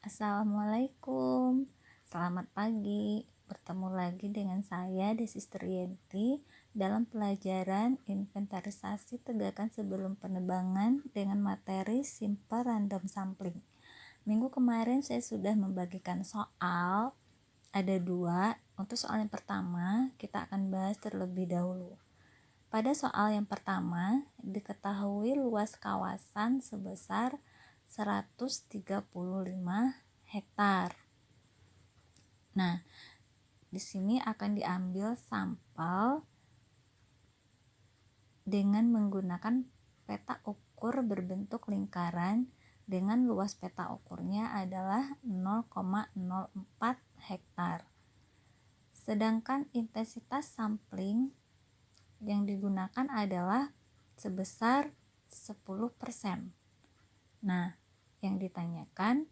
Assalamualaikum, selamat pagi. Bertemu lagi dengan saya, Desister Yenti, dalam pelajaran inventarisasi tegakan sebelum penebangan dengan materi simple random sampling. Minggu kemarin saya sudah membagikan soal, ada 2. Untuk soal yang pertama, kita akan bahas terlebih dahulu. Pada soal yang pertama, diketahui luas kawasan sebesar 135 hektar. Nah, di sini akan diambil sampel dengan menggunakan peta ukur berbentuk lingkaran dengan luas peta ukurnya adalah 0,04 hektar. Sedangkan intensitas sampling yang digunakan adalah sebesar 10%. Nah, yang ditanyakan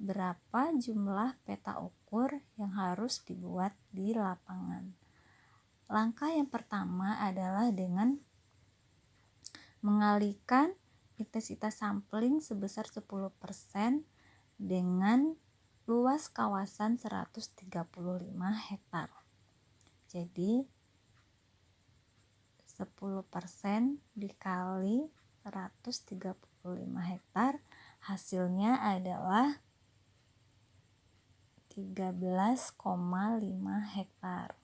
berapa jumlah peta ukur yang harus dibuat di lapangan. Langkah yang pertama adalah dengan mengalihkan intensitas sampling sebesar 10% dengan luas kawasan 135 hektar. Jadi 10% dikali 135 hektar, hasilnya adalah 13,5 hektar.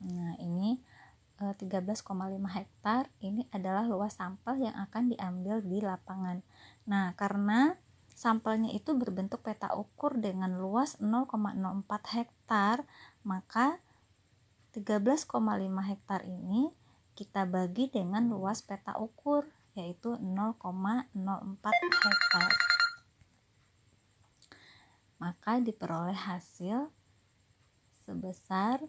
Nah, ini 13,5 hektar ini adalah luas sampel yang akan diambil di lapangan. Nah, karena sampelnya itu berbentuk peta ukur dengan luas 0,04 hektar, maka 13,5 hektar ini kita bagi dengan luas peta ukur, yaitu 0,04 hektar. Maka diperoleh hasil sebesar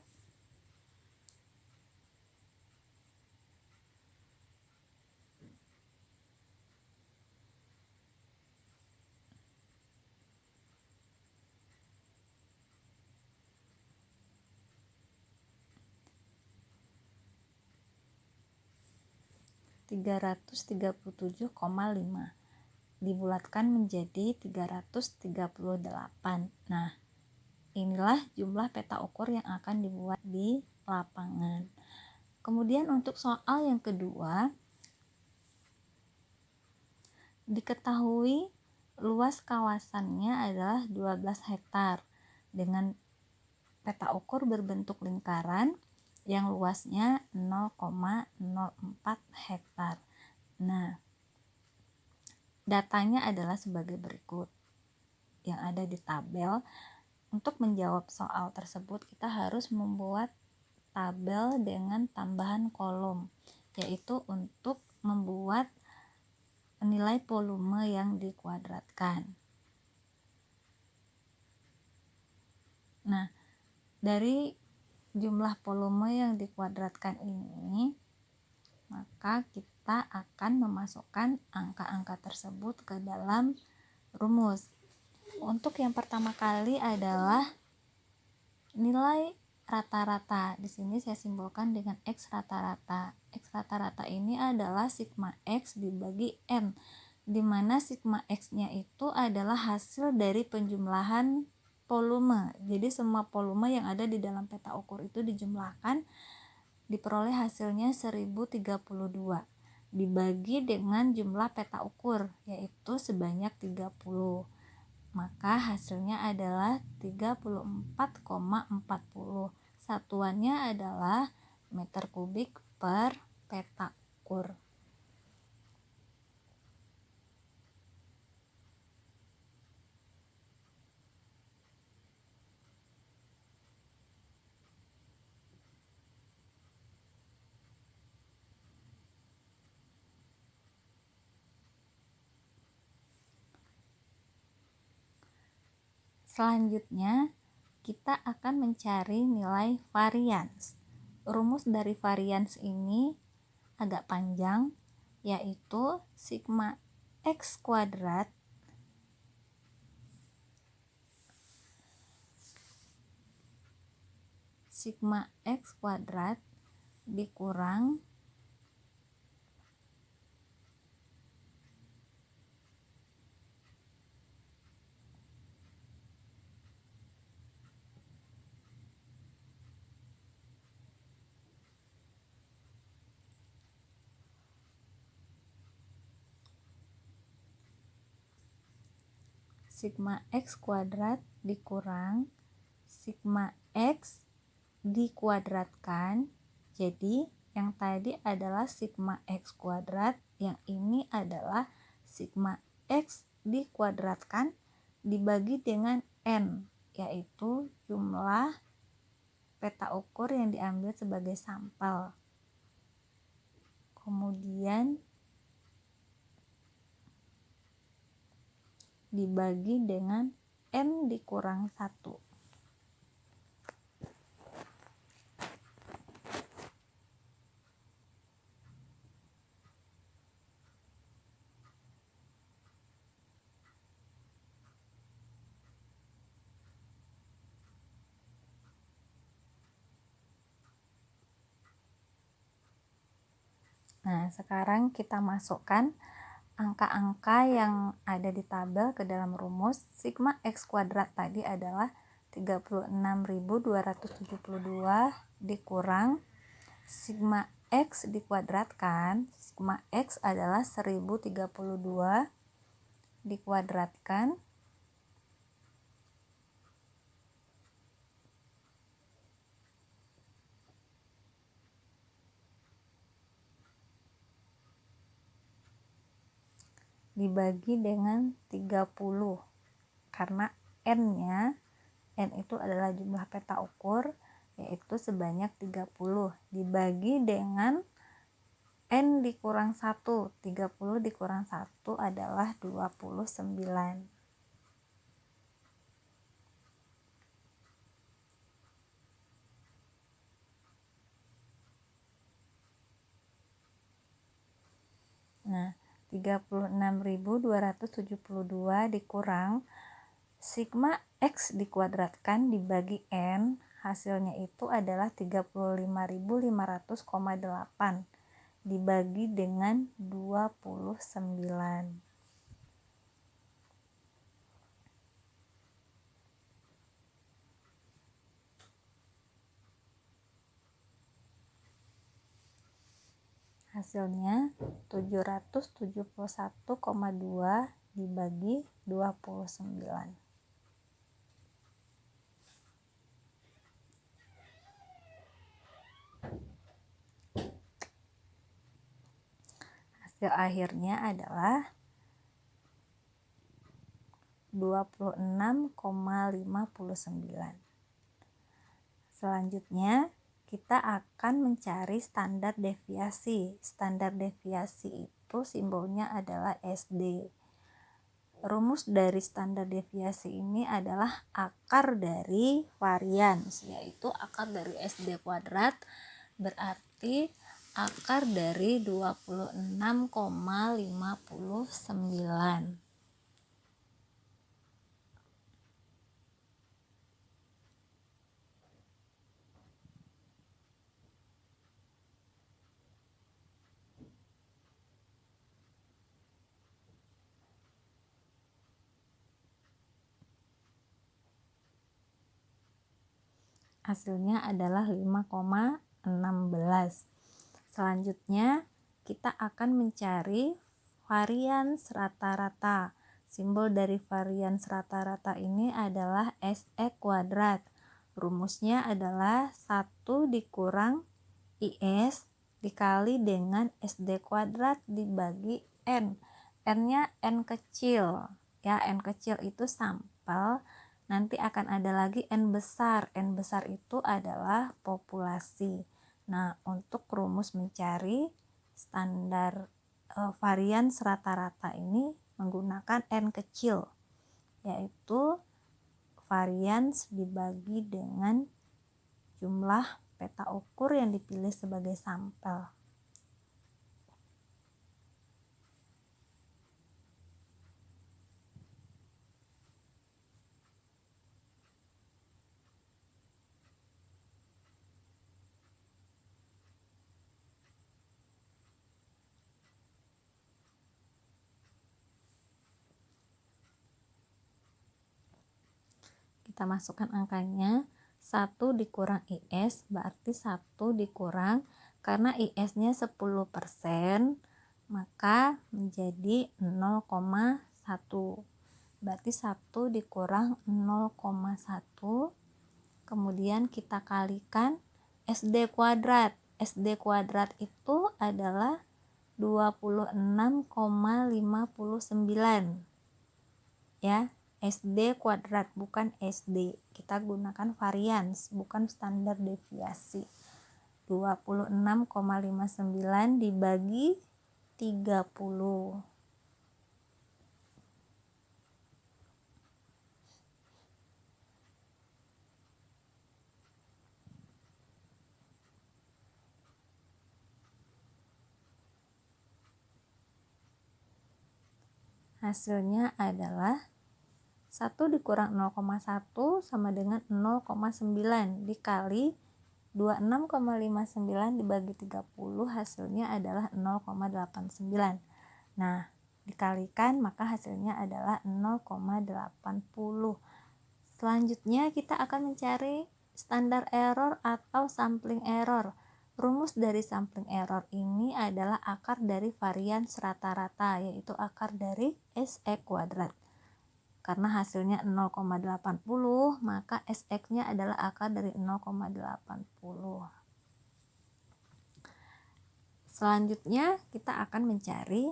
337,5 dibulatkan menjadi 338. Nah, inilah jumlah peta ukur yang akan dibuat di lapangan. Kemudian untuk soal yang kedua, diketahui luas kawasannya adalah 12 hektar dengan peta ukur berbentuk lingkaran yang luasnya 0,04 hektar. Nah, datanya adalah sebagai berikut yang ada di tabel. Untuk menjawab soal tersebut, kita harus membuat tabel dengan tambahan kolom, yaitu untuk membuat nilai volume yang dikuadratkan. Nah, dari jumlah volume yang dikuadratkan ini, maka kita akan memasukkan angka-angka tersebut ke dalam rumus. Untuk yang pertama kali adalah nilai rata-rata. Di sini saya simbolkan dengan X rata-rata. X rata-rata ini adalah sigma X dibagi N, di mana sigma X-nya itu adalah hasil dari penjumlahan volume. Jadi semua volume yang ada di dalam peta ukur itu dijumlahkan, diperoleh hasilnya 1032 dibagi dengan jumlah peta ukur, yaitu sebanyak 30. Maka hasilnya adalah 34,40. Satuannya adalah meter kubik per peta ukur. Selanjutnya, kita akan mencari nilai varians. rumus dari varians ini agak panjang, yaitu sigma X kuadrat dikurang sigma X kuadrat dikurang sigma X dikuadratkan. Jadi yang tadi adalah sigma X kuadrat, yang ini adalah sigma X dikuadratkan dibagi dengan N, yaitu jumlah peta ukur yang diambil sebagai sampel. Kemudian dibagi dengan N dikurang 1. Nah, sekarang kita masukkan angka-angka yang ada di tabel ke dalam rumus. Sigma X kuadrat tadi adalah 36.272 dikurang sigma X dikuadratkan. Sigma X adalah 1032 dikuadratkan dibagi dengan 30, karena N itu adalah jumlah peta ukur, yaitu sebanyak 30 dibagi dengan N dikurang 1. 30 dikurang 1 adalah 29. Nah, 36.272 dikurang sigma X dikuadratkan dibagi N, hasilnya itu adalah 35.500,8 dibagi dengan 29. Hasilnya 771,2 dibagi 29. Hasil akhirnya adalah 26,59. Selanjutnya kita akan mencari standar deviasi. Standar deviasi itu simbolnya adalah SD. Rumus dari standar deviasi ini adalah akar dari varians, yaitu akar dari SD kuadrat, berarti akar dari 26,59. Hasilnya adalah 5,16. Selanjutnya kita akan mencari varians rata-rata. Simbol dari varians rata-rata ini adalah SE kuadrat. Rumusnya adalah 1 dikurang IS dikali dengan SD kuadrat dibagi N. N-nya N kecil. Ya, N kecil itu sampel. Nanti akan ada lagi N besar. N besar itu adalah populasi. Nah, untuk rumus mencari standar varians rata-rata ini menggunakan N kecil, yaitu varians dibagi dengan jumlah peta ukur yang dipilih sebagai sampel. Kita masukkan angkanya, 1 dikurang IS berarti 1 dikurang, karena IS-nya 10%, maka menjadi 0,1. Berarti 1 dikurang 0,1, kemudian kita kalikan SD kuadrat. SD kuadrat itu adalah 26,59. Ya, SD kuadrat bukan SD. Kita gunakan varians, bukan standar deviasi. 26,59 dibagi 30. Hasilnya adalah 1 dikurang 0,1 sama dengan 0,9 dikali 26,59 dibagi 30, hasilnya adalah 0,89. Nah, dikalikan maka hasilnya adalah 0,80. Selanjutnya kita akan mencari standar error atau sampling error. Rumus dari sampling error ini adalah akar dari varians rata-rata, yaitu akar dari SE kuadrat. Karena hasilnya 0,80, maka SX-nya adalah akar dari 0,80. Selanjutnya kita akan mencari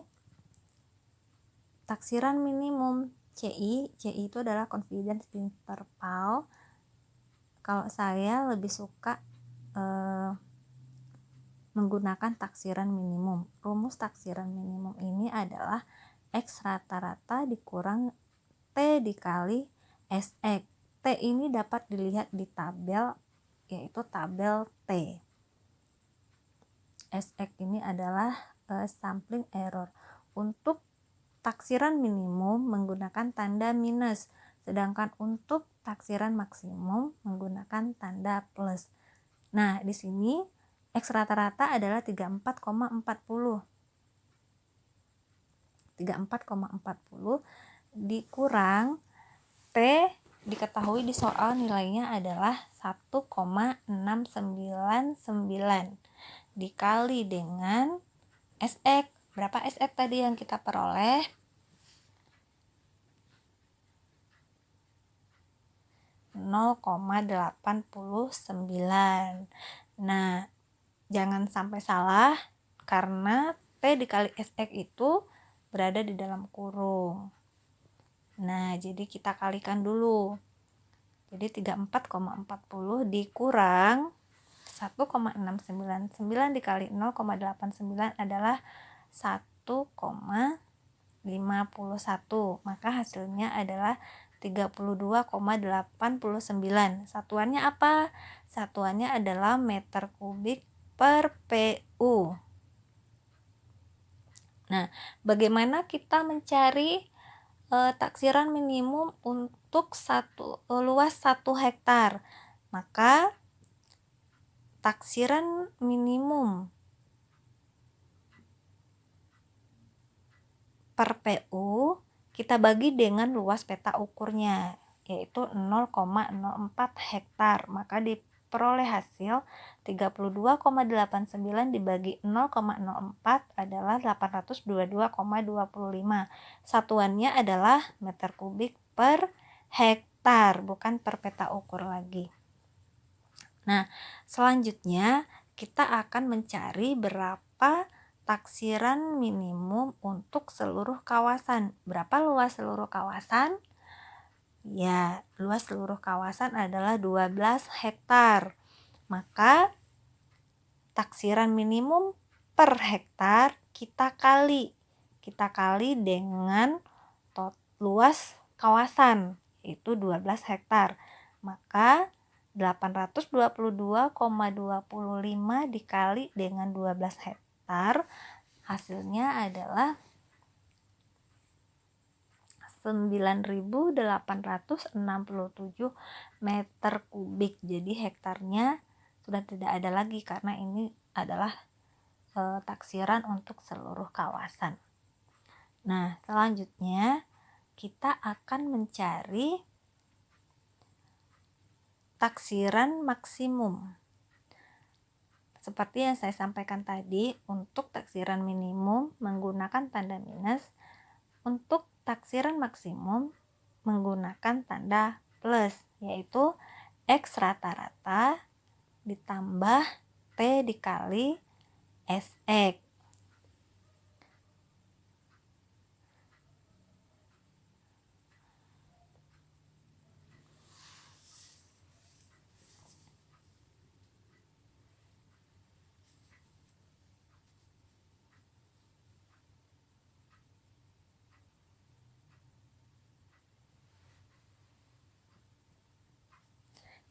taksiran minimum CI. CI itu adalah confidence interval. Kalau saya lebih suka menggunakan taksiran minimum. Rumus taksiran minimum ini adalah X rata-rata dikurang T dikali SX. T ini dapat dilihat di tabel, yaitu tabel T. SX ini adalah sampling error. Untuk taksiran minimum menggunakan tanda minus, sedangkan untuk taksiran maksimum menggunakan tanda plus. Nah, di sini X rata-rata adalah 34,40. 34,40 dikurang T diketahui di soal nilainya adalah 1,699 dikali dengan SX. Berapa SX tadi yang kita peroleh? 0,89. Nah, jangan sampai salah karena T dikali SX itu berada di dalam kurung. Nah, jadi kita kalikan dulu. Jadi 34,40 dikurang 1,699 dikali 0,89 adalah 1,51. Maka hasilnya adalah 32,89. Satuannya apa? Satuannya adalah meter kubik per PU. Nah, bagaimana kita mencari taksiran minimum untuk luas 1 hektar? Maka taksiran minimum per PU kita bagi dengan luas peta ukurnya, yaitu 0,04 hektar. Maka diperoleh hasil 32,89 dibagi 0,04 adalah 822,25. Satuannya adalah meter kubik per hektar, bukan per peta ukur lagi. Nah, selanjutnya kita akan mencari berapa taksiran minimum untuk seluruh kawasan. Berapa luas seluruh kawasan? Ya, luas seluruh kawasan adalah 12 hektar. Maka taksiran minimum per hektar kita kali dengan luas kawasan, yaitu 12 hektar. Maka 822,25 dikali dengan 12 hektar, hasilnya adalah 9.867 meter kubik. Jadi hektarnya sudah tidak ada lagi karena ini adalah taksiran untuk seluruh kawasan. Nah, selanjutnya kita akan mencari taksiran maksimum. Seperti yang saya sampaikan tadi, untuk taksiran minimum menggunakan tanda minus, untuk taksiran maksimum menggunakan tanda plus, yaitu X rata-rata ditambah T dikali SX.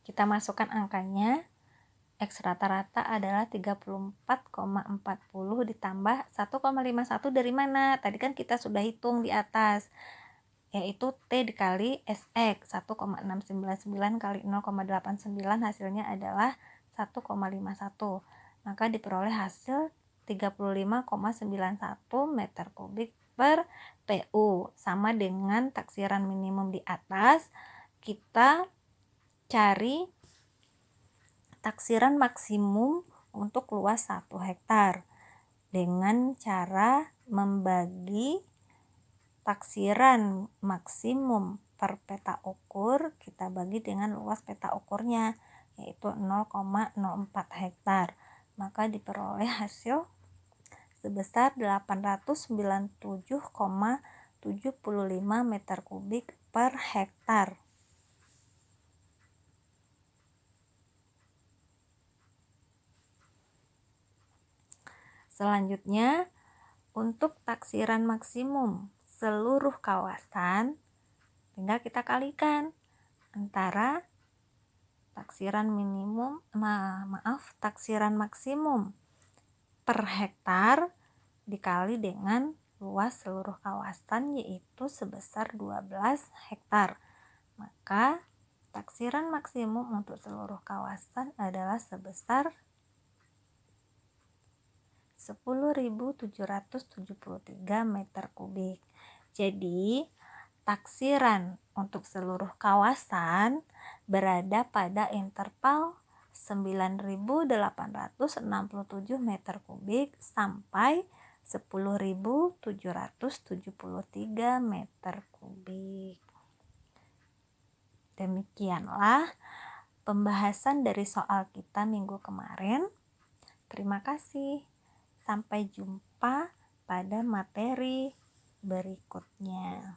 Kita masukkan angkanya. X rata-rata adalah 34,40 ditambah 1,51 dari mana? Tadi kan kita sudah hitung di atas, yaitu T dikali SX. 1,699 kali 0,89 hasilnya adalah 1,51. Maka diperoleh hasil 35,91 meter kubik per PU. Sama dengan taksiran minimum di atas, kita cari taksiran maksimum untuk luas 1 hektar dengan cara membagi taksiran maksimum per peta ukur, kita bagi dengan luas peta ukurnya, yaitu 0,04 hektar. Maka diperoleh hasil sebesar 897,75 meter kubik per hektar. Selanjutnya, untuk taksiran maksimum seluruh kawasan, tinggal kita kalikan antara taksiran taksiran maksimum per hektar dikali dengan luas seluruh kawasan, yaitu sebesar 12 hektar. Maka taksiran maksimum untuk seluruh kawasan adalah sebesar 10.773 meter kubik. Jadi, taksiran untuk seluruh kawasan berada pada interval 9.867 meter kubik sampai 10.773 meter kubik. Demikianlah pembahasan dari soal kita minggu kemarin. Terima kasih. Sampai jumpa pada materi berikutnya.